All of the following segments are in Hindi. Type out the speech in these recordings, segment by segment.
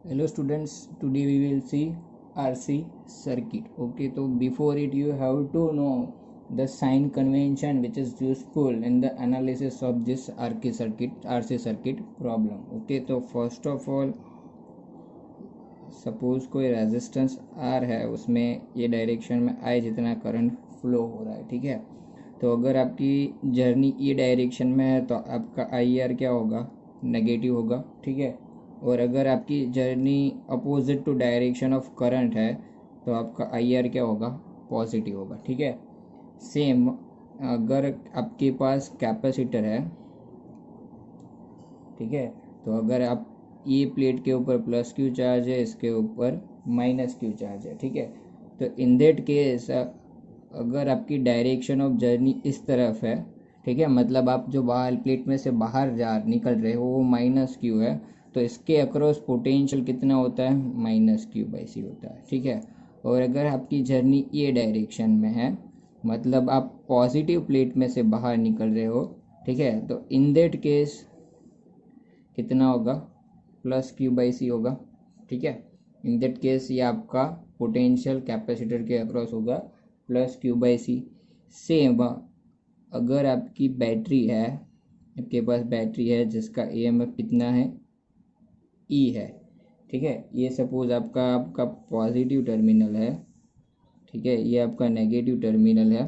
Hello students, today we will see RC circuit. Okay, so before it you have to know the sign convention which is useful in the analysis of this RC circuit problem. Okay, तो first of all सपोज कोई रेजिस्टेंस R है, उसमें ये डायरेक्शन में I जितना करंट फ्लो हो रहा है, ठीक है। तो अगर आपकी जर्नी ये डायरेक्शन में है तो आपका IR क्या होगा, नेगेटिव होगा, ठीक है। और अगर आपकी journey opposite to direction of current है तो आपका IR क्या होगा, पॉजिटिव होगा, ठीक है। सेम अगर आपके पास कैपेसिटर है, ठीक है, तो अगर आप ये प्लेट के ऊपर प्लस क्यू चार्ज है, इसके ऊपर माइनस क्यू चार्ज है, ठीक है। तो इन दैट केस अगर आपकी डायरेक्शन ऑफ जर्नी इस तरफ है, ठीक है, मतलब आप जो बाहर प्लेट में से बाहर जा निकल रहे हो वो माइनस क्यू है, तो इसके अक्रॉस पोटेंशियल कितना होता है, माइनस क्यू बाई सी होता है, ठीक है। और अगर आपकी जर्नी ये डायरेक्शन में है, मतलब आप पॉजिटिव प्लेट में से बाहर निकल रहे हो, ठीक है, तो इन दैट केस कितना होगा, प्लस क्यू बाई सी होगा, ठीक है। इन दैट केस ये आपका पोटेंशियल कैपेसिटर के अक्रॉस होगा plus Q by C. Same अगर आपकी बैटरी है, आपके पास बैटरी है जिसका EMF कितना है, E है, ठीक है। ये सपोज आपका पॉजिटिव टर्मिनल है, ठीक है, ये आपका नेगेटिव टर्मिनल है।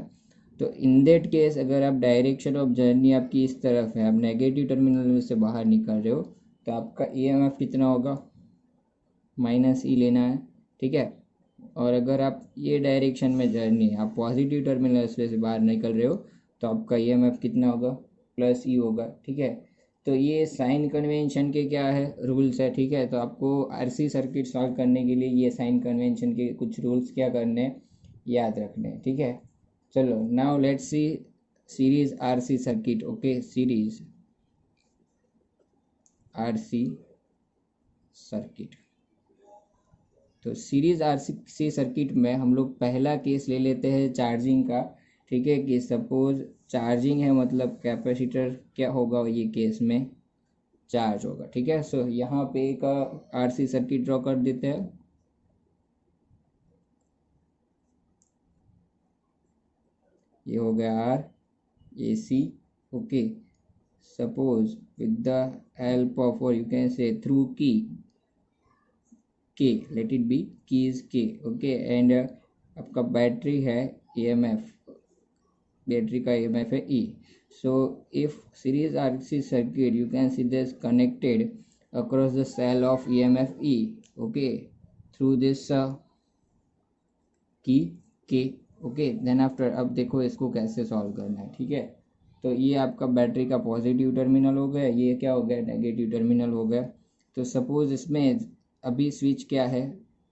तो इन दैट केस अगर आप डायरेक्शन ऑफ जर्नी आपकी इस तरफ है, आप नेगेटिव टर्मिनल में से बाहर निकल रहे हो, तो आपका EMF कितना होगा, माइनस ई लेना है, ठीक है। और अगर आप ये डायरेक्शन में जर्नी आप पॉजिटिव टर्मिनल से बाहर निकल रहे हो तो आपका EMF कितना होगा, प्लस ई होगा, ठीक है। तो ये साइन कन्वेंशन के क्या है, रूल्स है, ठीक है। तो आपको RC सर्किट सॉल्व करने के लिए ये साइन कन्वेंशन के कुछ रूल्स क्या करने हैं, याद रखने हैं, ठीक है। चलो now let's see series RC circuit. Okay, series RC circuit. तो सीरीज RC सर्किट में हम लोग पहला केस ले लेते हैं चार्जिंग का, ठीक है। कि सपोज चार्जिंग है, मतलब कैपेसिटर क्या होगा, ये केस में चार्ज होगा, ठीक है। सो यहाँ पे एक RC सर्किट ड्रॉ कर देते हैं। ये हो गया R AC। Okay, suppose with the help of, और you can say through key K, let it be key is K, okay। And आपका बैटरी है EMF, बैटरी का EMF है E। So if series RC circuit you can see this connected across the cell of EMF E, okay, through this key K, okay. Then after अब देखो इसको कैसे सॉल्व करना है, ठीक है। तो ये आपका बैटरी का पॉजिटिव टर्मिनल हो गया, ये क्या हो गया, नेगेटिव टर्मिनल हो गया। तो सपोज इसमें अभी स्विच क्या है,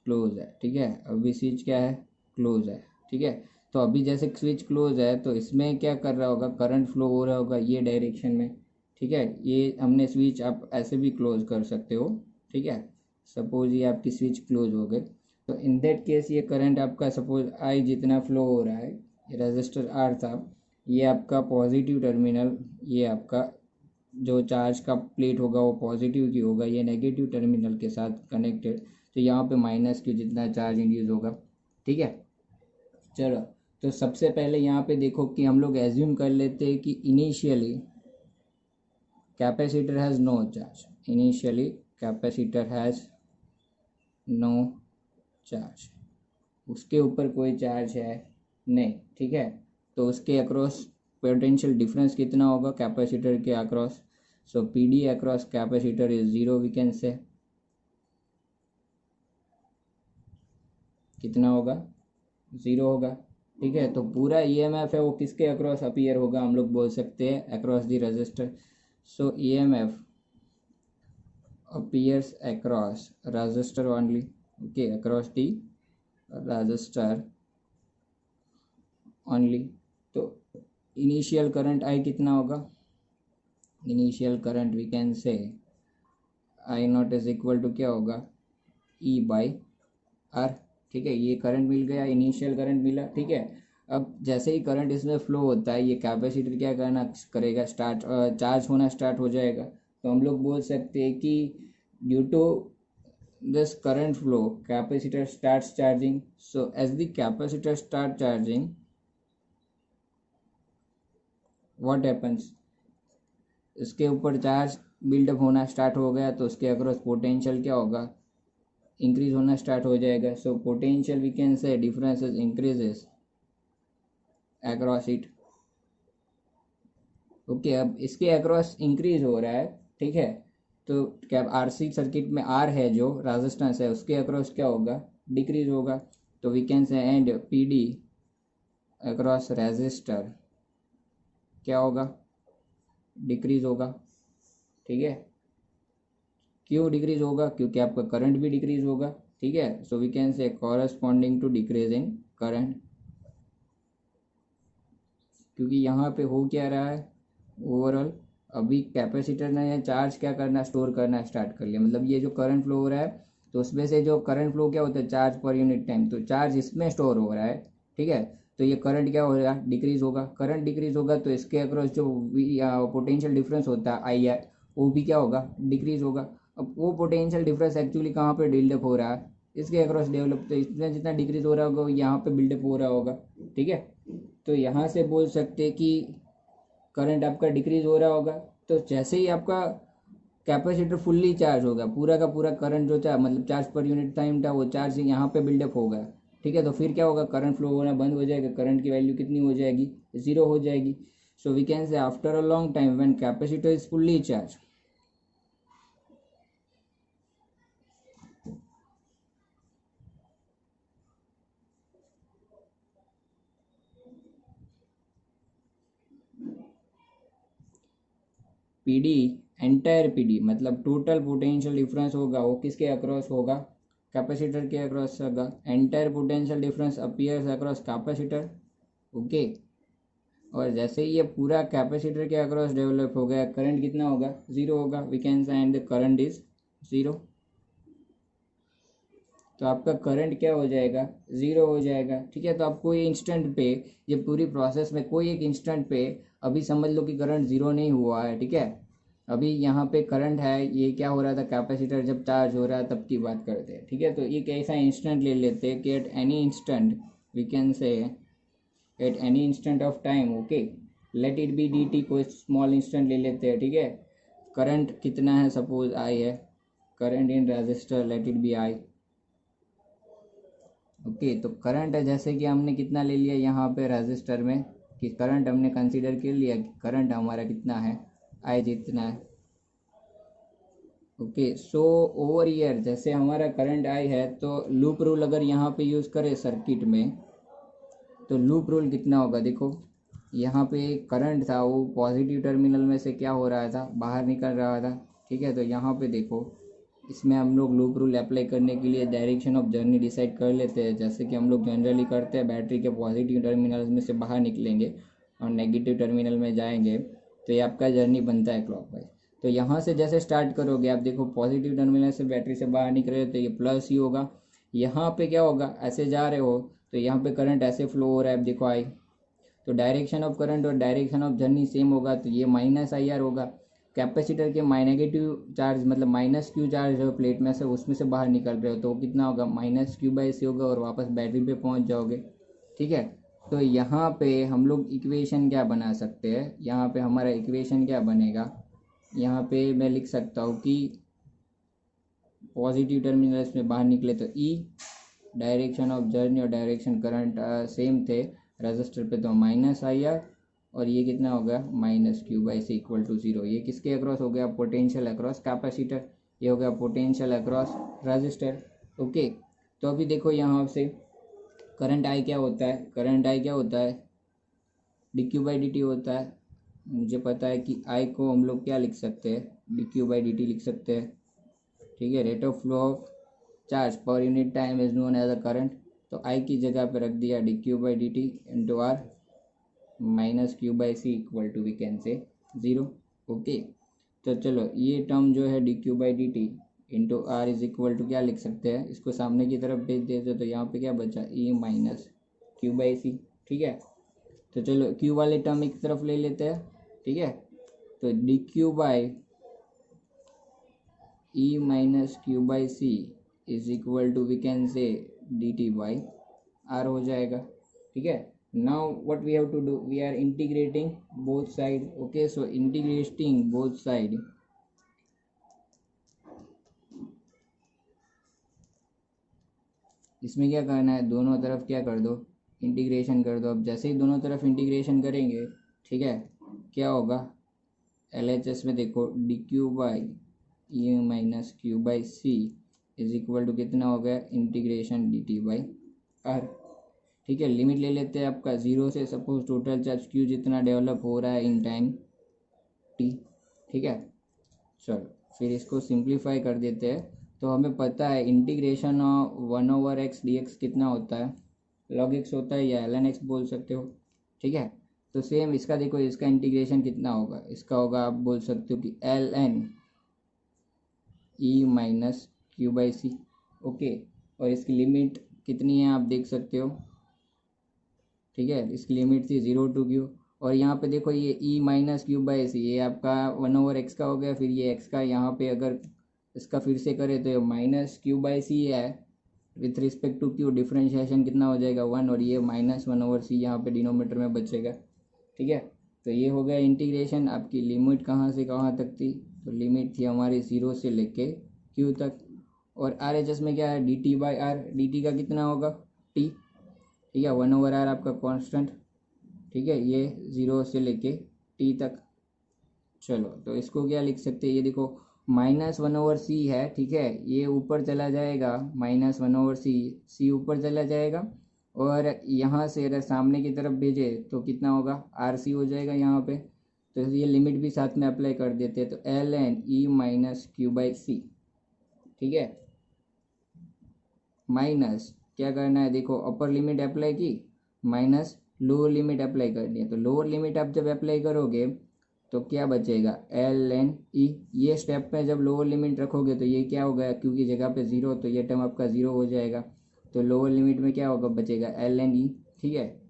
क्लोज है, ठीक है। अभी स्विच क्या है, क्लोज है, ठीक है। तो अभी जैसे स्विच क्लोज है तो इसमें क्या कर रहा होगा, करंट फ्लो हो रहा होगा ये डायरेक्शन में, ठीक है। ये हमने स्विच आप ऐसे भी क्लोज कर सकते हो, ठीक है। सपोज ये आपकी स्विच क्लोज हो गई, तो इन दैट केस ये करंट आपका सपोज I जितना फ्लो हो रहा है, ये रजिस्टर R था, ये आपका पॉजिटिव टर्मिनल, ये आपका जो चार्ज का प्लेट होगा वो पॉजिटिव की होगा, ये नेगेटिव टर्मिनल के साथ कनेक्टेड, तो यहाँ पे माइनस की जितना चार्ज इंड्यूस होगा, ठीक है। चलो, तो सबसे पहले यहाँ पे देखो कि हम लोग एज्यूम कर लेते हैं कि initially capacitor has no charge, initially capacitor has no charge, उसके ऊपर कोई चार्ज है नहीं, ठीक है। तो उसके अक्रॉस पोटेंशियल डिफरेंस कितना होगा, कैपेसिटर के across, so PD across capacitor is 0, we can say कितना होगा, 0 होगा, ठीक है। तो पूरा EMF है वो किसके अक्रॉस अपीयर होगा, हम लोग बोल सकते हैं across the register. So EMF appears across resistor only, okay, across the resistor only। तो इनिशियल करंट I कितना होगा, इनिशियल करंट वी कैन से I0 इज इक्वल टू क्या होगा, E बाई R, ठीक है। ये करंट मिल गया, इनिशियल करंट मिला, ठीक है। अब जैसे ही करंट इसमें फ्लो होता है, ये कैपेसिटर क्या करना करेगा, चार्ज होना स्टार्ट हो जाएगा। तो हम लोग बोल सकते हैं कि due to this current flow, capacitor starts charging. So as the capacitor start charging, what happens, इसके ऊपर चार्ज बिल्डअप होना स्टार्ट हो गया, तो उसके अक्रॉस पोटेंशियल क्या होगा, इंक्रीज होना स्टार्ट हो जाएगा. So potential we can say differences increases across it. Okay, अब इसके अक्रॉस इंक्रीज हो रहा है, ठीक है. तो क्या आरसी सर्किट में आर है जो रेजिस्टेंस है, उसके अक्रॉस क्या होगा, डिक्रीज होगा. तो we can say and PD across resistor क्या होगा, डिक्रीज होगा. ठीक है, क्यों डिक्रीज होगा, क्योंकि आपका करंट भी डिक्रीज होगा. ठीक है, so we can say corresponding to decrease in current, क्योंकि यहाँ पे हो क्या रहा है, ओवरऑल अभी कैपेसिटर ने ये चार्ज क्या करना, स्टोर करना स्टार्ट कर लिया. मतलब ये जो करंट फ्लो हो रहा है, तो उसमें से जो करंट फ्लो क्या होता है, चार्ज पर यूनिट टाइम, तो चार्ज इसमें स्टोर हो रहा है. ठीक है, तो ये करंट क्या होगा, डिक्रीज होगा. करंट डिक्रीज होगा तो इसके अक्रॉस जो पोटेंशियल डिफरेंस होता है आई आर, वो भी क्या होगा, डिक्रीज होगा. अब वो पोटेंशियल डिफरेंस एक्चुअली कहाँ पे बिल्डअप हो रहा है, इसके अक्रॉस डेवलप. तो इसमें जितना डिक्रीज हो रहा होगा वो यहाँ पे बिल्डअप हो रहा होगा. ठीक है, तो यहाँ से बोल सकते कि करंट आपका डिक्रीज हो रहा होगा. तो जैसे ही आपका कैपेसिटर फुल्ली चार्ज होगा, पूरा का पूरा करंट जो था, मतलब चार्ज पर यूनिट टाइम था, वो चार्ज यहाँ पे बिल्डअप होगा. ठीक है, तो फिर क्या होगा, करंट फ्लो होना बंद हो जाएगा, करंट की वैल्यू कितनी हो जाएगी, जीरो हो जाएगी. So we can say after a long time when capacitor is fully charge, PD, entire PD मतलब टोटल पोटेंशियल डिफरेंस होगा, वो किसके अक्रॉस होगा, कैपेसिटर के अक्रॉस होगा. Entire potential difference appears across capacitor. Okay, और जैसे ही ये पूरा कैपेसिटर के अक्रॉस डेवलप हो गया, करंट कितना होगा, जीरो होगा. We can say and the current is zero. तो आपका करंट क्या हो जाएगा, ज़ीरो हो जाएगा. ठीक है, तो आप कोई इंस्टेंट पे, ये पूरी प्रोसेस में कोई एक इंस्टेंट पे, अभी समझ लो कि करंट ज़ीरो नहीं हुआ है. ठीक है, अभी यहाँ पे करंट है, ये क्या हो रहा था, कैपेसिटर जब चार्ज हो रहा है तब की बात करते हैं. ठीक है, तो एक ऐसा इंस्टेंट ले लेते हैं कि at any instant, we can say at any instant of time. Okay, let it be D T, कोई स्मॉल इंस्टेंट ले लेते हैं. ठीक है, करंट कितना है, सपोज आई है, current in resistor, let it be I. Okay, तो करंट है, जैसे कि हमने कितना ले लिया यहाँ पे रजिस्टर में, कि करंट हमने कंसीडर कर लिया कि करंट हमारा कितना है, आई जितना है. ओके, सो ओवर ईयर जैसे हमारा करंट आई है, तो लूप रूल अगर यहाँ पे यूज़ करें सर्किट में, तो लूप रूल कितना होगा, देखो यहाँ पे करंट था, वो पॉजिटिव टर्मिनल में से क्या हो रहा था, बाहर निकल रहा था. ठीक है, तो यहाँ पे देखो, इसमें हम लोग लूप रूल अप्लाई करने के लिए डायरेक्शन ऑफ जर्नी डिसाइड कर लेते हैं, जैसे कि हम लोग जनरली करते हैं. बैटरी के पॉजिटिव टर्मिनल में से बाहर निकलेंगे और नेगेटिव टर्मिनल में जाएंगे, तो ये आपका जर्नी बनता है क्लॉकवाइज. तो यहाँ से जैसे स्टार्ट करोगे आप, देखो पॉजिटिव टर्मिनल से बैटरी से बाहर निकले तो ये प्लस ही होगा. यहाँ पे क्या होगा, ऐसे जा रहे हो तो यहाँ पे करंट ऐसे फ्लो हो रहा है, देखो आई, तो डायरेक्शन ऑफ करंट और डायरेक्शन ऑफ जर्नी सेम होगा, तो ये माइनस आई आर होगा. कैपेसिटर के नेगेटिव चार्ज मतलब माइनस क्यू चार्ज हो प्लेट में से, उसमें से बाहर निकल रहे हो, तो कितना होगा, माइनस क्यू बाई सी होगा, और वापस बैटरी पे पहुंच जाओगे. ठीक है, तो यहाँ पे हम लोग इक्वेशन क्या बना सकते हैं, यहाँ पे हमारा इक्वेशन क्या बनेगा, यहाँ पे मैं लिख सकता हूँ कि पॉजिटिव टर्मिनल्स में बाहर निकले तो ई, डायरेक्शन ऑफ जर्नी और डायरेक्शन करंट सेम थे रजिस्टर पे, तो माइनस आई आर, और ये कितना हो गया, minus Q by C equal to zero. ये किसके अक्रॉस हो गया, पोटेंशियल अक्रॉस कैपेसिटर. ये हो गया पोटेंशियल अक्रॉस रजिस्टर. ओके, तो अभी देखो यहाँ से करंट आई क्या होता है, करंट आई क्या होता है, D Q by D T होता है. मुझे पता है कि आई को हम लोग क्या लिख सकते हैं, D Q by D T लिख सकते हैं. ठीक है, rate of flow of charge per unit time is known as a current. तो आई की जगह पे रख दिया D Q by D T into R minus Q by C equal to we can say zero. Okay, तो चलो ये टर्म जो है D Q by D T into R is equal to क्या लिख सकते हैं, इसको सामने की तरफ भेज देते, तो यहाँ पे क्या बचा, ई माइनस क्यू बाई सी. ठीक है, तो चलो क्यू वाले टर्म एक तरफ ले लेते हैं. ठीक है, तो D Q by E minus Q by C is equal to we can say D T by R हो जाएगा। ठीक है, now what we have to do, we are integrating both side. Okay, so integrating both side, इसमें क्या करना है, दोनों तरफ क्या कर दो, इंटीग्रेशन कर दो। अब जैसे ही दोनों तरफ इंटीग्रेशन करेंगे, ठीक है, क्या होगा, एल एच एस में देखो D Q by E minus Q by C is equal to कितना हो गया, integration D T by R. ठीक है, लिमिट ले लेते हैं आपका जीरो से, सपोज टोटल चार्ज क्यू जितना डेवलप हो रहा है इन टाइम टी। ठीक है, चलो फिर इसको सिंप्लीफाई कर देते हैं। तो हमें पता है integration one over x D x कितना होता है, लॉग एक्स होता है या एल एन एक्स बोल सकते हो। ठीक है, तो सेम इसका देखो, इसका इंटीग्रेशन कितना होगा, इसका होगा आप बोल सकते हो कि L N E minus Q by C. Okay, और इसकी लिमिट कितनी है आप देख सकते हो। ठीक है, इसकी लिमिट थी 0 टू क्यू, और यहाँ पे देखो ये ई माइनस क्यू बाई सी, ये आपका 1/x का हो गया, फिर ये x का यहाँ पे अगर इसका फिर से करें तो ये माइनस क्यू बाई सी है with respect to Q, differentiation कितना हो जाएगा 1, और ये -1/c यहाँ पे डिनोमीटर में बचेगा। ठीक है, तो ये हो गया इंटीग्रेशन। आपकी लिमिट कहाँ से कहाँ तक थी, तो लिमिट थी हमारी 0 से लेके q तक, और आर एच एस में क्या है, D T by R, D T का कितना होगा t। ठीक है, 1/r आपका कांस्टेंट। ठीक है, ये 0 से लेके t तक। चलो तो इसको क्या लिख सकते हैं, ये देखो -1/c है। ठीक है, ये ऊपर चला जाएगा, -1/c, c ऊपर चला जाएगा, और यहाँ से अगर सामने की तरफ भेजे तो कितना होगा, आर सी हो जाएगा यहाँ पे। तो ये लिमिट भी साथ में अप्लाई कर देते हैं, तो L N E minus Q by C. ठीक है, माइनस क्या करना है, देखो अपर लिमिट अप्लाई की, माइनस लोअर लिमिट अप्लाई करनी है। तो लोअर लिमिट आप जब अप्लाई करोगे तो क्या बचेगा, एल एन ई। ये स्टेप में जब लोअर लिमिट रखोगे तो ये क्या होगा, क्योंकि जगह पे जीरो, तो ये टर्म आपका जीरो हो जाएगा। तो लोअर लिमिट में क्या होगा, बचेगा एल एन ई। ठीक है,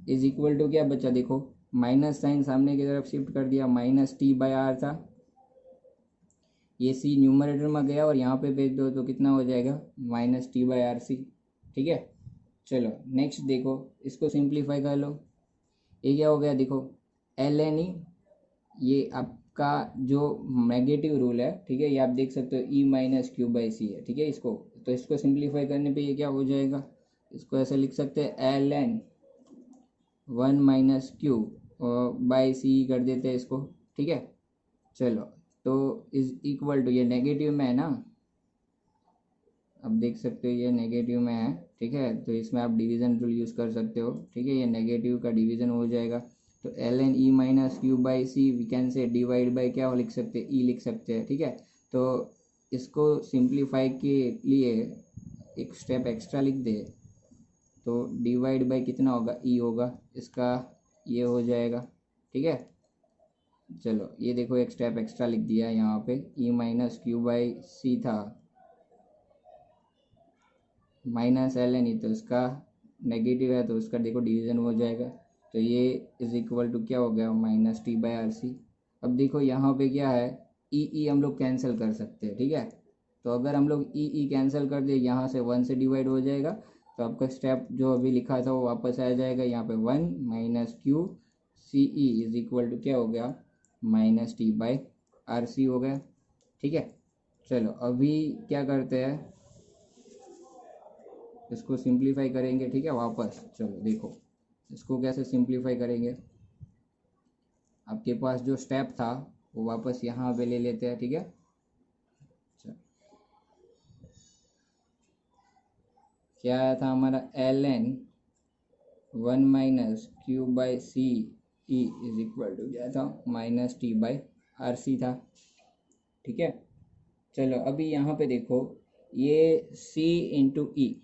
इज इक्वल टू क्या बचा, देखो माइनस साइन सामने की तरफ शिफ्ट कर दिया, माइनस टी बाई आर था, ये सी न्यूमरेटर में गया और यहाँ पे भेज दो तो कितना हो जाएगा, minus T by R C. ठीक है, चलो नेक्स्ट देखो, इसको सिंप्लीफाई कर लो। ये क्या हो गया, देखो एल एन ई, ये आपका जो नेगेटिव रूल है, ठीक है, ये आप देख सकते हो ई माइनस क्यू बाई सी है। ठीक है, इसको तो इसको सिंप्लीफाई करने पे ये क्या हो जाएगा, इसको ऐसे लिख सकते हैं L N 1 minus Q by C कर देते हैं इसको। ठीक है, चलो तो इज इक्वल टू, ये नेगेटिव में है ना, अब देख सकते हो ये नेगेटिव में है। ठीक है, तो इसमें आप डिवीज़न रूल यूज़ कर सकते हो। ठीक है, ये नेगेटिव का डिवीज़न हो जाएगा, तो L N E minus Q by C we can say divide by क्या लिख सकते हैं, ई लिख सकते हैं। ठीक है, तो इसको सिंप्लीफाई के लिए एक स्टेप एक्स्ट्रा लिख दे, तो डिवाइड बाई कितना होगा, ई होगा, इसका ये हो जाएगा। ठीक है, चलो ये देखो एक स्टेप एक्स्ट्रा लिख दिया यहाँ पे, ई माइनस क्यू बाई सी था माइनस एल एन ई, तो इसका नेगेटिव है तो उसका देखो डिवीज़न हो जाएगा, तो ये इज इक्वल टू क्या हो गया, minus T by R C. अब देखो यहाँ पे क्या है, ई हम लोग कैंसिल कर सकते हैं। ठीक है, तो अगर हम लोग ई कैंसिल कर दे, यहाँ से 1 से डिवाइड हो जाएगा, तो आपका स्टेप जो अभी लिखा था वो वापस आ जाएगा। यहाँ पे 1 minus Q C E is equal to क्या हो गया, minus T by R C हो गया। ठीक है, चलो अभी क्या करते हैं, इसको सिंप्लीफाई करेंगे। ठीक है, वापस चलो देखो इसको कैसे सिंप्लीफाई करेंगे। आपके पास जो स्टेप था वो वापस यहाँ पे ले लेते हैं। ठीक है, चलो क्या आया था हमारा, L N 1 minus Q by C E is equal to क्या था, minus T by R C था। ठीक है, चलो अभी यहाँ पे देखो ये c इंटू ई,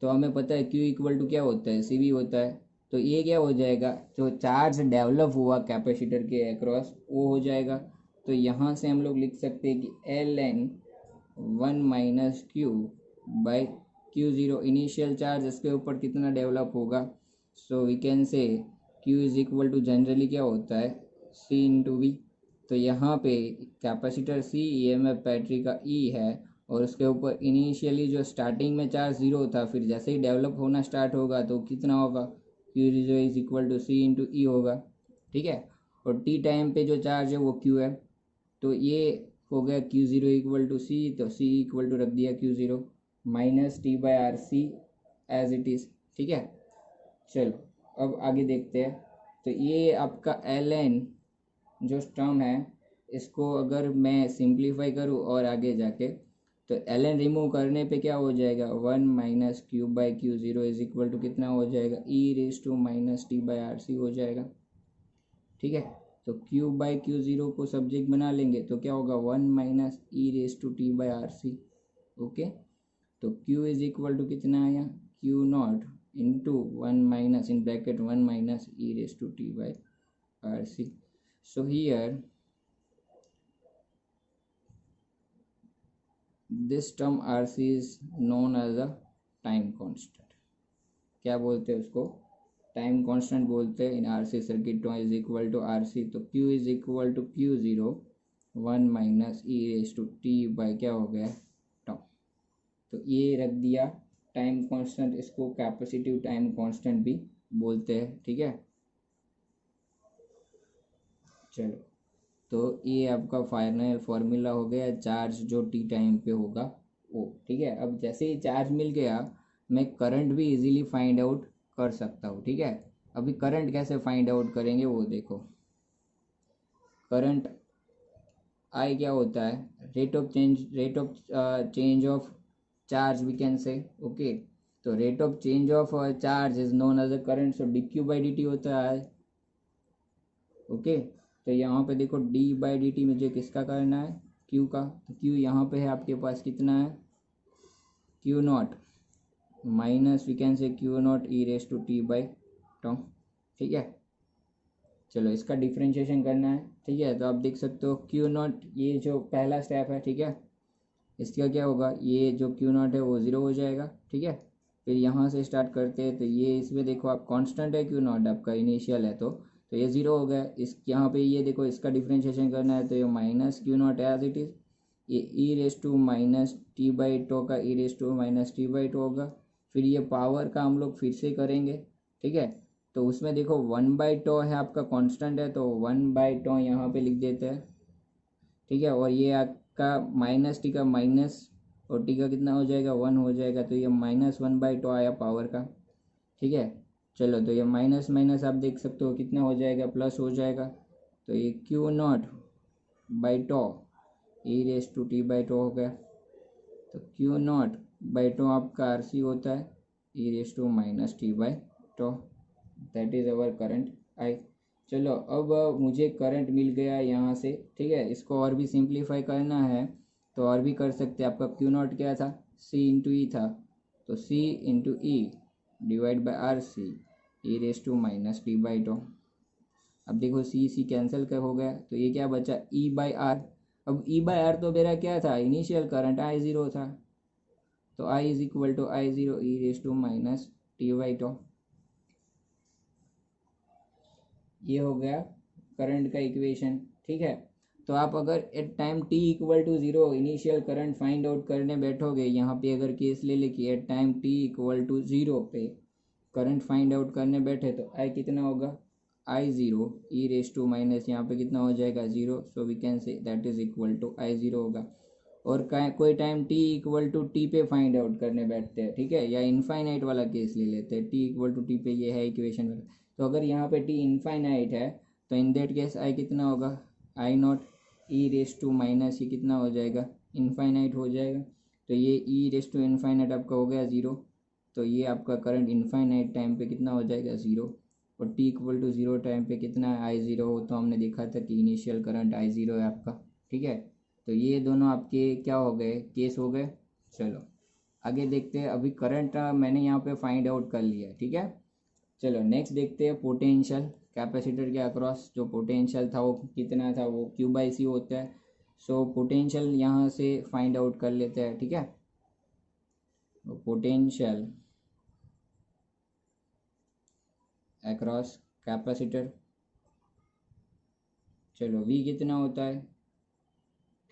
तो हमें पता है q इक्वल टू क्या होता है, सी वी होता है। तो ये क्या हो जाएगा, जो चार्ज डेवलप हुआ कैपेसिटर के अक्रॉस वो हो जाएगा। तो यहाँ से हम लोग लिख सकते हैं कि L N 1 minus Q by Q zero, initial charge इसके ऊपर कितना डेवलप होगा, so we can say q is equal to generally क्या होता है, c इंटू वी। तो यहाँ पे capacitor c, E M F battery का e है, और उसके ऊपर इनिशियली जो स्टार्टिंग में चार्ज ज़ीरो था, फिर जैसे ही डेवलप होना स्टार्ट होगा तो कितना होगा, Q zero is equal to C into e होगा, ठीक है। और टी टाइम पे जो चार्ज है वो क्यू है, तो ये हो गया Q zero equal to C, तो सी इक्वल टू रख दिया Q zero minus T by R C as it is, ठीक है। चलो अब आगे देखते हैं। तो ये आपका एल एन जो टर्म है, इसको अगर मैं सिंप्लीफाई करूँ और आगे जाके, तो एल एन रिमूव करने पे क्या हो जाएगा, one minus Q by Q zero is equal to कितना हो जाएगा, e raise to minus T by R C हो जाएगा, ठीक है। तो क्यू बाई क्यू ज़ीरो को सब्जेक्ट बना लेंगे तो क्या होगा, one minus e raise to T by R C, okay. तो क्यू इज इक्वल टू कितना आया, Q not into one minus in bracket one minus e raise to T by R C. So here this term R C is known as a time constant. क्या बोलते हैं उसको, टाइम कांस्टेंट बोलते हैं in R C circuit. Tau is equal to R C, तो Q is equal to Q zero one minus e raise to T by क्या हो गया, टर्म। तो ये रख दिया टाइम कांस्टेंट, इसको कैपेसिटिव टाइम कांस्टेंट भी बोलते हैं, ठीक है। चलो, तो ये आपका फाइनल फॉर्मूला हो गया चार्ज जो टी टाइम पे होगा वो, ठीक है। अब जैसे ही चार्ज मिल गया, मैं करंट भी इजीली फाइंड आउट कर सकता हूँ, ठीक है। अभी करंट कैसे फाइंड आउट करेंगे वो देखो। करंट आई क्या होता है, rate of change of charge we can say, okay. तो rate of change of charge is known as a current, so D Q by D T होता है, ओके। तो यहाँ पे देखो डी बाई डी टी मुझे किसका करना है, क्यू का। तो क्यू यहाँ पे है आपके पास कितना है, Q naught minus we can say Q naught E raise to T by term, ठीक है। चलो इसका डिफ्रेंशिएशन करना है, ठीक है। तो आप देख सकते हो क्यू नॉट, ये जो पहला स्टेप है, ठीक है, इसका क्या होगा, ये जो क्यू नॉट है वो ज़ीरो हो जाएगा, ठीक है। फिर यहाँ से स्टार्ट करते हैं, तो ये इसमें देखो आप कांस्टेंट है क्यू नॉट आपका इनिशियल है, तो ये ज़ीरो हो गया। इस यहाँ पे ये देखो इसका डिफ्रेंशिएशन करना है, तो ये minus Q not as it is, ये e raise to minus T by tau का e raise to minus T by tau होगा। फिर ये पावर का हम लोग फिर से करेंगे, ठीक है। तो उसमें देखो वन बाई टो है आपका कांस्टेंट है, तो वन बाई टो यहाँ पे लिख देते हैं, ठीक है। और ये आपका माइनस टी का माइनस और टी का कितना हो जाएगा, वन हो जाएगा, तो ये माइनस वन बाई टो आया पावर का, ठीक है। चलो, तो ये माइनस माइनस आप देख सकते हो कितना हो जाएगा, प्लस हो जाएगा। तो ये Q not by tau e raise to T by tau हो गया। तो क्यू नॉट बाई टो आपका आर सी होता है, e raise to minus T by tau, that is our current I. चलो अब मुझे करंट मिल गया यहाँ से, ठीक है। इसको और भी सिंप्लीफाई करना है तो और भी कर सकते हैं। आपका क्यू नॉट क्या था, सी इंटू ई था, तो C into e divide by R C e raise to minus T by tau. अब देखो सी सी कैंसिल कर हो गया, तो ये क्या बचा, ई बाई आर। अब ई बाई आर तो मेरा क्या था, इनिशियल करंट आई ज़ीरो था, तो I is equal to I zero e raise to minus T by tau. ये हो गया करंट का इक्वेशन, ठीक है। तो आप अगर at time T equal to zero initial current find out करने बैठोगे, यहाँ पे अगर केस ले ले कि at time T equal to zero पे करंट फाइंड आउट करने बैठे, तो आई कितना होगा, I zero e raise to minus यहाँ पे कितना हो जाएगा zero, so we can say that is equal to I zero होगा। और कोई time T equal to T पे फाइंड आउट करने बैठते हैं, ठीक है, या इनफाइनाइट वाला केस ले लेते हैं, टी इक्वल टू टी पे ये है इक्वेशन वाला। तो अगर यहाँ पे टी इनफाइनाइट है, तो इन दैट केस आई कितना होगा, I not E raise to minus ये कितना हो जाएगा, इनफाइनाइट हो जाएगा। तो ये ई रेस टू इनफाइनाइट आपका हो गया ज़ीरो, तो ये आपका करंट इनफाइनाइट टाइम पे कितना हो जाएगा, ज़ीरो। और T equal to zero time पे कितना है, आई ज़ीरो हो, तो हमने देखा था कि इनिशियल करंट आई ज़ीरो है आपका, ठीक है। तो ये दोनों आपके क्या हो गए, केस हो गए। चलो आगे देखते हैं। अभी करंट मैंने यहाँ पे फाइंड आउट कर लिया, ठीक है। चलो नेक्स्ट देखते हैं पोटेंशियल। कैपेसिटर के अक्रॉस जो पोटेंशियल था वो कितना था, वो क्यू बाई सी होता है। सो पोटेंशियल यहाँ से फाइंड आउट कर लेते हैं, ठीक है। पोटेंशियल अक्रॉस कैपेसिटर, चलो वी कितना होता है,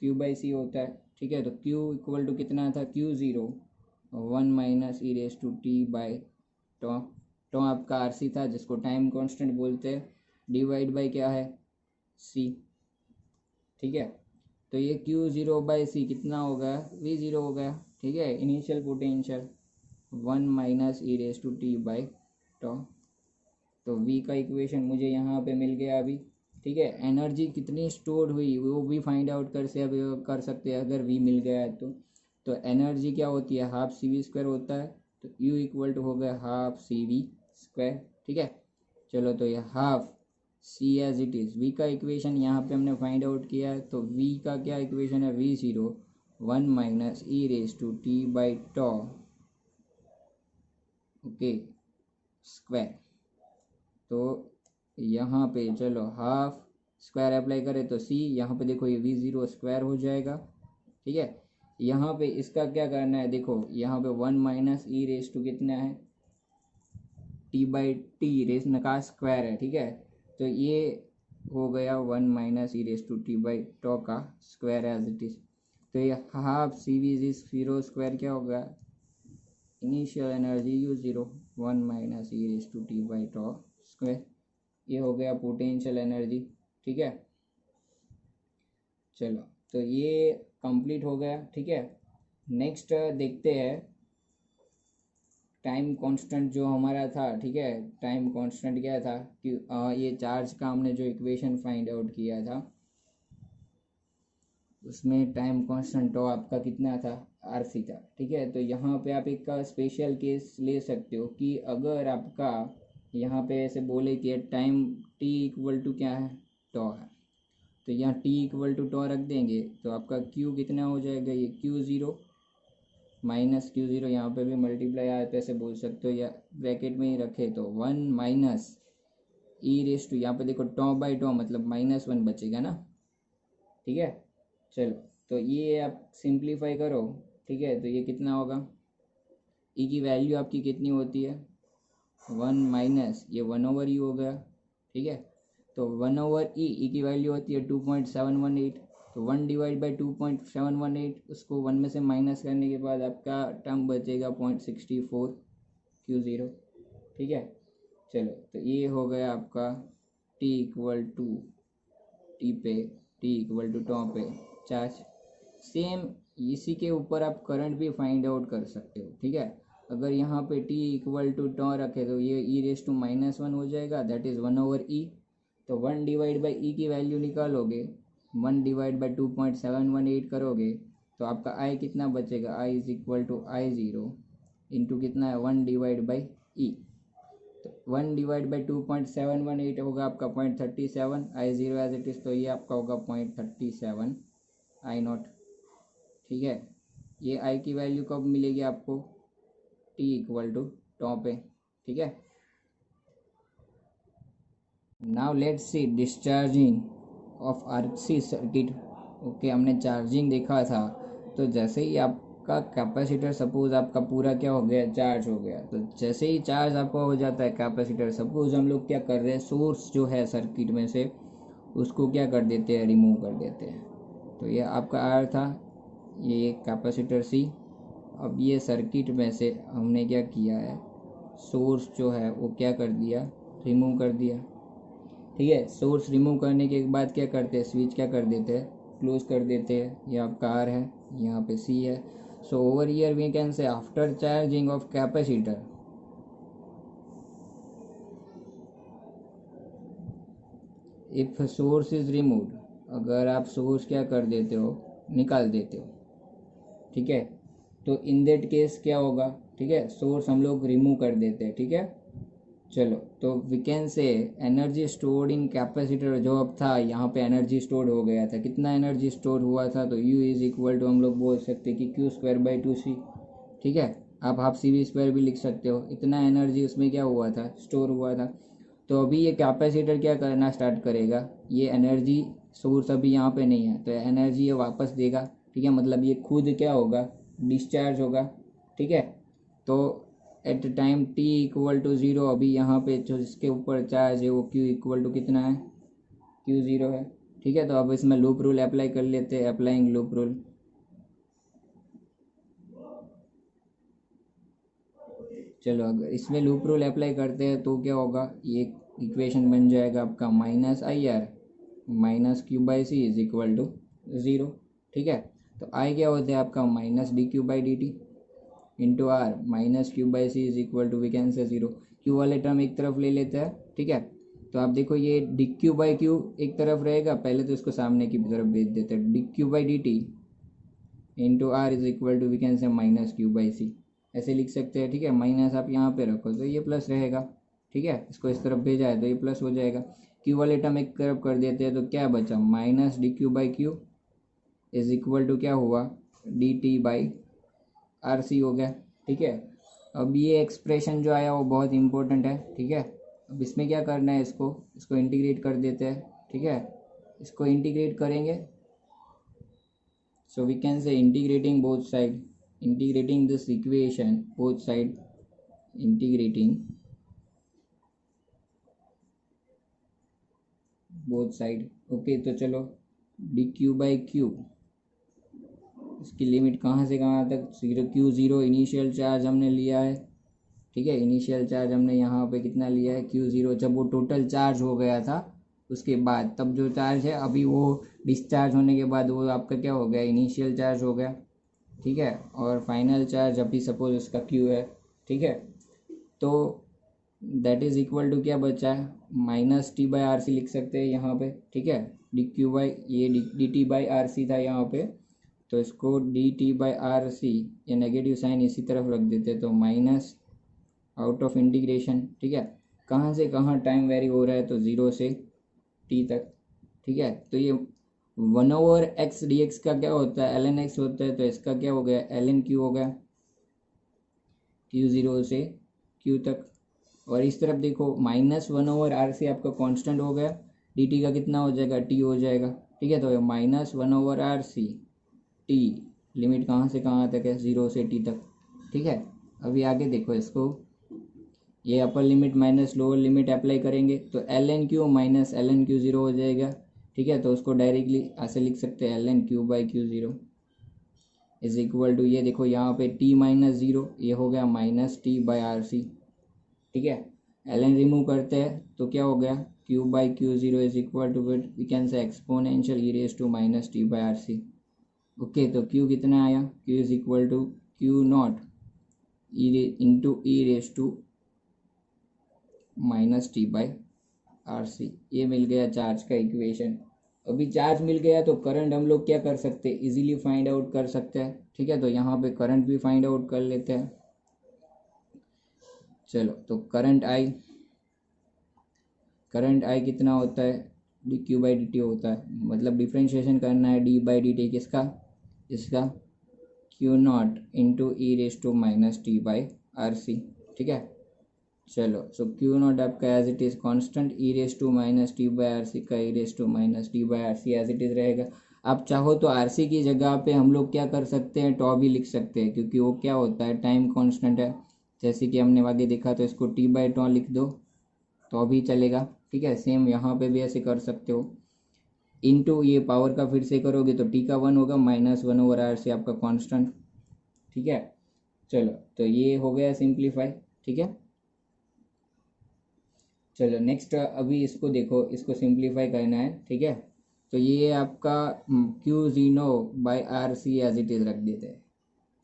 क्यू बाई सी होता है, ठीक है। तो Q इक्वल टू कितना था, Q0 1 minus E raise to T by tau. Tau आपका RC था जिसको टाइम कांस्टेंट बोलते हैं, डिवाइड बाई क्या है, C, ठीक है। तो ये Q0 बाई C कितना हो गया, V0 हो गया, ठीक है। Initial potential 1 minus E raise to T by tau. तो V का इक्वेशन मुझे यहाँ पे मिल गया अभी, ठीक है। एनर्जी कितनी स्टोर हुई वो भी फाइंड आउट कर सकते हैं अगर V मिल गया है तो एनर्जी क्या होती है, हाफ CV स्क्वायर होता है। तो U इक्वल टू हो गया हाफ CV स्क्वायर, ठीक है। चलो तो ये half C as it is, V का इक्वेशन यहाँ पे हमने फाइंड आउट किया है। तो V का क्या इक्वेशन है, V0 1 minus E raise to T by tau, okay, square. तो यहाँ पे चलो हाफ स्क्वायर अप्लाई करें तो C, यहाँ पे देखो ये V0 स्क्वायर हो जाएगा, ठीक है। यहाँ पे इसका क्या करना है, देखो यहाँ पे 1 माइनस ई रेस टू कितना है, टी बाई टी, रेस का स्क्वायर है, ठीक है। तो ये हो गया 1 minus E raise to T by tau का स्क्वायर एज इट इज। तो ये हाफ CV0 स्क्वायर क्या होगा, initial energy U0 1 minus E raise to T by tau square. ये हो गया पोटेंशियल एनर्जी, ठीक है। चलो तो ये कंप्लीट हो गया, ठीक है। नेक्स्ट देखते हैं टाइम कांस्टेंट जो हमारा था, ठीक है। टाइम कांस्टेंट क्या था कि ये चार्ज का हमने जो इक्वेशन फाइंड आउट किया था उसमें टाइम कांस्टेंट तो आपका कितना था, RC था, ठीक है। तो यहाँ पे आप एक स्पेशल केस ले सकते हो कि अगर आपका यहाँ पे ऐसे बोले कि टाइम T इक्वल टू क्या है, टॉ है, तो यहाँ T इक्वल टू टॉ रख देंगे तो आपका Q कितना हो जाएगा, ये Q0 माइनस Q0, यहाँ पे भी मल्टीप्लाई आया तो ऐसे बोल सकते हो या ब्रैकेट में ही रखे तो 1 माइनस ई रेस टू, यहाँ पे देखो टॉ बाई टॉ मतलब -1 बचेगा ना, ठीक है। चलो तो ये आप सिंप्लीफाई करो, ठीक है। तो ये कितना होगा, ई की वैल्यू आपकी कितनी होती है 1 माइनस ये 1/E हो गया, ठीक है। तो 1/E की वैल्यू होती है 2.718। तो 1 डिवाइड बाई 2.718, उसको 1 में से माइनस करने के बाद आपका टर्म बचेगा 0.64 Q0, ठीक है। चलो तो ये हो गया आपका T equal to T equal to tau पे चार्ज। सेम इसी के ऊपर आप करंट भी फाइंड आउट कर सकते हो, ठीक है। अगर यहाँ पे T इक्वल टू टॉ रखे तो ये ई रेस टू -1 हो जाएगा, दैट इज़ 1/E। तो 1 डिवाइड बाई ई की वैल्यू निकालोगे, 1 डिवाइड बाई 2.718 करोगे तो आपका I कितना बचेगा, I is equal to I0 into कितना है 1 डिवाइड बाई ई। तो 1 डिवाइड बाई 2.718 होगा आपका 0.37, I0 एज इट इज़, तो ये आपका होगा 0.37 I0, ठीक है। ये I की वैल्यू कब मिलेगी आपको, T इक्वल टू टॉ पे, ठीक है। Now let's see discharging of RC circuit, okay. हमने चार्जिंग देखा था, तो जैसे ही आपका कैपेसिटर सपोज आपका पूरा क्या हो गया, चार्ज हो गया, तो जैसे ही चार्ज आपका हो जाता है कैपेसिटर, सपोज हम लोग क्या कर रहे हैं, सोर्स जो है सर्किट में से उसको क्या कर देते हैं, रिमूव कर देते हैं। तो ये आपका R था, ये कैपेसिटर C। अब ये सर्किट में से हमने क्या किया है, सोर्स जो है वो क्या कर दिया, रिमूव कर दिया, ठीक है। सोर्स रिमूव करने के बाद क्या करते हैं, स्विच क्या कर देते हैं, क्लोज कर देते हैं। ये आपका R है, यहाँ पे C है। So over here we can say after charging of capacitor, if source is removed, अगर आप सोर्स क्या कर देते हो, निकाल देते हो, ठीक है। तो इन दैट केस क्या होगा, ठीक है, सोर्स हम लोग रिमूव कर देते हैं, ठीक है। चलो तो we can say energy stored in capacitor जो अब था, यहाँ पे एनर्जी स्टोर्ड हो गया था, कितना एनर्जी स्टोर हुआ था, तो U इज इक्वल टू हम लोग बोल सकते हैं कि Q² बाई 2C, ठीक है। आप हाफ CV स्क्वायर भी लिख सकते हो, इतना एनर्जी उसमें क्या हुआ था, स्टोर हुआ था। तो अभी ये कैपेसिटर क्या करना स्टार्ट करेगा, ये एनर्जी सोर्स अभी यहाँ पे नहीं है तो एनर्जी ये वापस देगा, ठीक है। मतलब ये खुद क्या होगा, डिस्चार्ज होगा, ठीक है। तो at time T equal to 0, अभी यहाँ पे जो जिसके ऊपर चार्ज है वो Q इक्वल टू कितना है, Q0 है, ठीक है। तो अब इसमें लूप रूल अप्लाई कर लेते हैं, अप्लाइंग लूप रूल, चलो अगर इसमें लूप रूल अप्लाई करते हैं तो क्या होगा, ये इक्वेशन बन जाएगा आपका minus I R minus Q by C is equal to zero. ठीक है, तो आई क्या होता है आपका minus D Q by D T into R minus Q by C is equal to we can say zero. Q वाले टर्म एक तरफ ले लेते हैं। ठीक है, तो आप देखो ये डी क्यू बाई क्यू एक तरफ रहेगा, पहले तो इसको सामने की तरफ भेज देते हैं, D Q by D T into R is equal to we can say minus Q by C, ऐसे लिख सकते हैं। ठीक है, माइनस आप यहाँ पे रखो तो ये प्लस रहेगा। ठीक है, इसको इस तरफ भेजा है तो ये प्लस हो जाएगा। क्यू वाले टर्म एक तरफ कर देते हैं तो क्या बचा, minus D Q by Q is equal to क्या हुआ, D T by R C हो गया। ठीक है, अब ये एक्सप्रेशन जो आया वो बहुत इंपॉर्टेंट है। ठीक है, अब इसमें क्या करना है, इसको इंटीग्रेट कर देते हैं। ठीक है, इसको इंटीग्रेट करेंगे so we can say integrating both side, integrating this equation both side, integrating both side। Okay, तो चलो डी क्यू बाई क्यू, इसकी लिमिट कहाँ से कहाँ तक, zero Q zero initial charge हमने लिया है। ठीक है, इनिशियल चार्ज हमने यहाँ पे कितना लिया है, क्यू ज़ीरो, जब वो टोटल चार्ज हो गया था उसके बाद, तब जो चार्ज है अभी वो डिस्चार्ज होने के बाद वो आपका क्या हो गया, इनिशियल चार्ज हो गया। ठीक है, और फाइनल चार्ज अभी सपोज उसका क्यू है। ठीक है, तो दैट इज़ इक्वल टू क्या बचा है, minus T by R C लिख सकते हैं यहाँ पे। ठीक है, डी क्यू बाई ये D T by R C था यहाँ पे, तो इसको D T by R C, ये नेगेटिव साइन इसी तरफ रख देते तो माइनस आउट ऑफ इंटीग्रेशन। ठीक है, कहाँ से कहाँ टाइम वेरी हो रहा है, तो ज़ीरो से टी तक। ठीक है, तो ये one over x D x का क्या होता है, एल एन एक्स होता है, तो इसका क्या हो गया, एल एन क्यू हो गया, क्यू ज़ीरो से क्यू तक। और इस तरफ देखो minus one over R C आपका कांस्टेंट हो गया, डी टी का कितना हो जाएगा, टी हो जाएगा। ठीक है, तो minus one over R C T, limit कहाँ से कहाँ तक है, ज़ीरो से टी तक। ठीक है, अभी आगे देखो इसको, ये upper limit minus lower limit apply करेंगे तो L N Q minus L N Q zero हो जाएगा। ठीक है, तो उसको डायरेक्टली ऐसे लिख सकते हैं, L N Q by Q zero is equal to, ये देखो यहाँ पे टी माइनस ज़ीरो, ये हो गया minus T by R C. ठीक है, एल एन रिमूव करते हैं तो क्या हो गया, Q by Q zero is equal to we can say exponential E raise to minus T by R C. Okay, तो क्यू कितना आया, Q is equal to Q not into E raise to minus T by R C. ये मिल गया चार्ज का इक्वेशन। अभी चार्ज मिल गया तो करंट हम लोग क्या कर सकते हैं, इजीली फाइंड आउट कर सकते हैं। ठीक है, तो यहाँ पे करंट भी फाइंड आउट कर लेते हैं। चलो, तो करंट आई कितना होता है, D Q by D T होता है, मतलब डिफ्रेंशिएशन करना है डी बाई डी टी किसका, इसका Q not into E raise to minus T by R C. ठीक है, चलो, सो क्यू नॉट आपका as it is constant, e raise to minus T by R C का e raise to minus T by R C as it is रहेगा। आप चाहो तो आर सी की जगह पे हम लोग क्या कर सकते हैं, टॉ भी लिख सकते हैं, क्योंकि वो क्या होता है, टाइम कांस्टेंट है। जैसे कि हमने आगे देखा, तो इसको टी बाई टॉ लिख दो तो भी चलेगा। ठीक है, सेम यहाँ पे भी ऐसे कर सकते हो, इनटू ये पावर का फिर से करोगे तो टी का वन होगा, minus one over R C आपका कांस्टेंट। ठीक है, चलो, तो ये हो गया सिंप्लीफाई। ठीक है, चलो नेक्स्ट, अभी इसको देखो, इसको सिंप्लीफाई करना है। ठीक है, तो ये आपका Q zero by R C as it is रख देते हैं।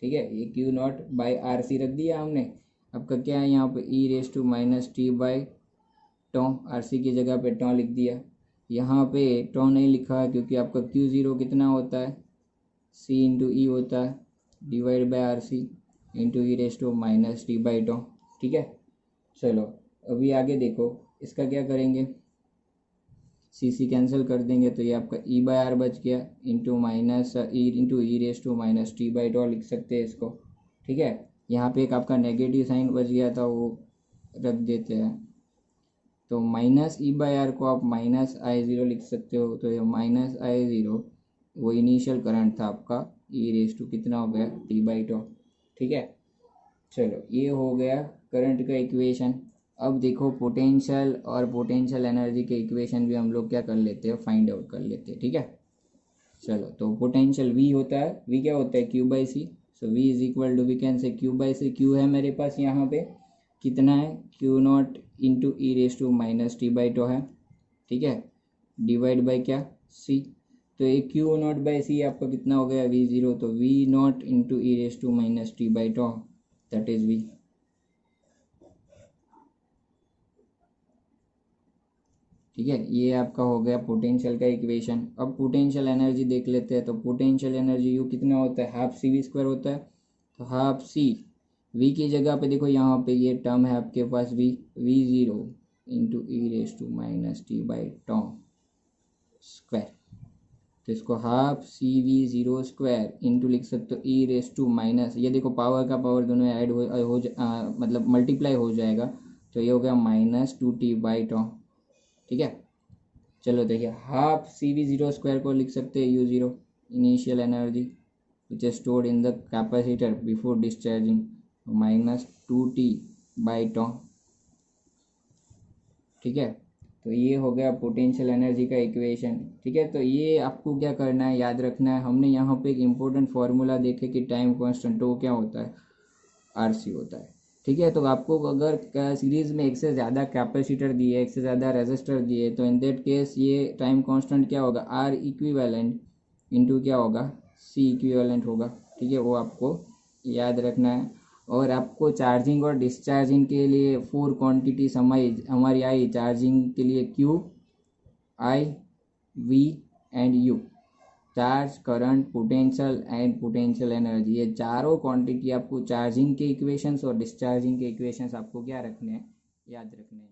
ठीक है, ये Q not by R C रख दिया हमने। आपका क्या है यहाँ पे, e raise to minus T by tau, R C की जगह पे टॉ लिख दिया। यहाँ पे टॉ नहीं लिखा है क्योंकि आपका क्यू ज़ीरो कितना होता है, सी इंटू ई होता है, divide by R C into E raise to minus T by tau. ठीक है, चलो अभी आगे देखो, इसका क्या करेंगे, सी सी कैंसिल कर देंगे तो ये आपका ई बाई आर बच गया, into minus E into E raise to minus T by tau लिख सकते हैं इसको। ठीक है, यहाँ पे एक आपका नेगेटिव साइन बच गया था, वो रख देते हैं। तो माइनस ई बाई आर को आप माइनस आई ज़ीरो लिख सकते हो, तो ये माइनस आई ज़ीरो वो इनिशियल करंट था आपका, ई रेज टू कितना हो गया, टी बाई टॉ। ठीक है, चलो ये हो गया करंट का इक्वेशन। अब देखो पोटेंशियल और पोटेंशियल एनर्जी के इक्वेशन भी हम लोग क्या कर लेते हैं, फाइंड आउट कर लेते हैं। ठीक है, चलो, तो पोटेंशियल वी होता है, वी क्या होता है, Q by C. So V is equal to, we can say Q by C, Q है मेरे पास यहाँ पे, कितना है, Q not into E raise to minus T by tau है, ठीक है, डिवाइड बाई क्या, सी। तो ये क्यू नॉट बाई सी आपका कितना हो गया, वी ज़ीरो, तो V naught into E raise to minus T by tau, that is V. ठीक है, ये आपका हो गया पोटेंशियल का इक्वेशन। अब पोटेंशियल एनर्जी देख लेते हैं। तो पोटेंशियल एनर्जी यू कितना होता है, हाफ सी वी स्क्वायर होता है। तो हाफ सी वी की जगह पे देखो यहाँ पे ये टर्म है आपके पास V zero into E raise to minus T by tau square. तो इसको half C V zero square into लिख सकते हो ई रेस टू माइनस, ये देखो पावर का पावर दोनों ऐड मतलब मल्टीप्लाई हो जाएगा। तो ये हो गया minus two T by tau. ठीक है, चलो देखिए, half C V zero square को लिख सकते हैं U zero, initial energy which is stored in the capacitor before discharging, minus two T by tau. ठीक है, तो ये हो गया पोटेंशियल एनर्जी का इक्वेशन। ठीक है, तो ये आपको क्या करना है, याद रखना है। हमने यहाँ पे एक इम्पोर्टेंट फार्मूला देखे कि टाइम कांस्टेंट, वो क्या होता है, आर सी होता है। ठीक है, तो आपको अगर सीरीज में एक से ज़्यादा कैपेसिटर दिए, एक से ज़्यादा रेजिस्टर दिए, तो इन दैट केस ये टाइम कांस्टेंट क्या होगा, आर इक्विवेलेंट इंटू क्या होगा, सी इक्विवेलेंट होगा। ठीक है, वो आपको याद रखना है। और आपको चार्जिंग और डिस्चार्जिंग के लिए 4 क्वांटिटी हमारी आई, चार्जिंग के लिए Q, I, V and U. Charge, current, potential and potential energy, ये चारों क्वांटिटी आपको चार्जिंग के इक्वेशंस और डिस्चार्जिंग के इक्वेशंस आपको क्या रखने हैं, याद रखने हैं।